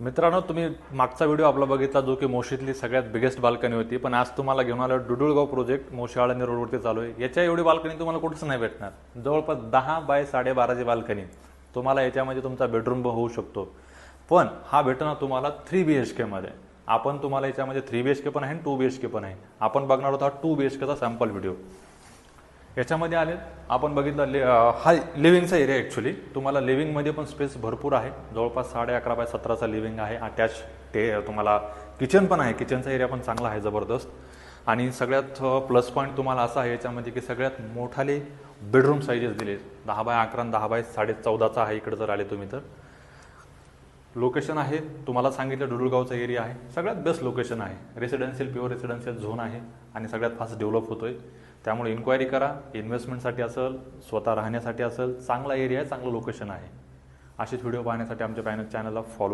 मित्रांनो, तुम्ही मागचा व्हिडिओ आपला बघितला जो की मोशीतली सगळ्यात बिगेस्ट बाल्कनी होती, पण आज तुम्हाला घेऊन आलो डुडुळगाव प्रोजेक्ट मोशी-आळंदी रोडवरती चालू आहे। याच्या एवढी बाल्कनी तुम्हाला कुठेच नाही भेटणार। जवळपास 10 बाय 12.5 ची बाल्कनी तुम्हाला याच्यामध्ये तुमचा बेडरूम होऊ शकतो। पण हा भेटणार तुम्हाला 3 BHK मध्ये। आपण तुम्हाला याच्यामध्ये 3 BHK पण आहे, 2 BHK पण आहे। आपण बघणार आहोत हा 2 BHK चा सॅम्पल व्हिडिओ। याच्यामध्ये आले आपण बघितलं हा लिव्हिंगचा एरिया ॲक्च्युली तुम्हाला लिव्हिंगमध्ये पण स्पेस भरपूर आहे। जवळपास 11.5 बाय 17चा लिव्हिंग आहे। अटॅच ते तुम्हाला किचन पण आहे। किचनचा एरिया पण चांगला आहे जबरदस्त। आणि सगळ्यात प्लस पॉईंट तुम्हाला असा आहे याच्यामध्ये की सगळ्यात मोठाले बेडरूम साइजेस दिले 10 बाय 11 10 बाय 14.5चा आहे। इकडे जर आले तुम्ही तर लोकेशन आहे तुम्हाला सांगितलं डुडुळगावचा एरिया आहे। सगळ्यात बेस्ट लोकेशन आहे। रेसिडेन्शियल प्युअर रेसिडेन्शियल झोन आहे आणि सगळ्यात फास्ट डेव्हलप होतोय। त्यामुळे इन्क्वायरी करा। इन्व्हेस्टमेंटसाठी असेल, स्वतः राहण्यासाठी असेल, चांगला एरिया आहे, चांगलं लोकेशन आहे। असेच व्हिडिओ पाहण्यासाठी आमच्या चॅनलला फॉलो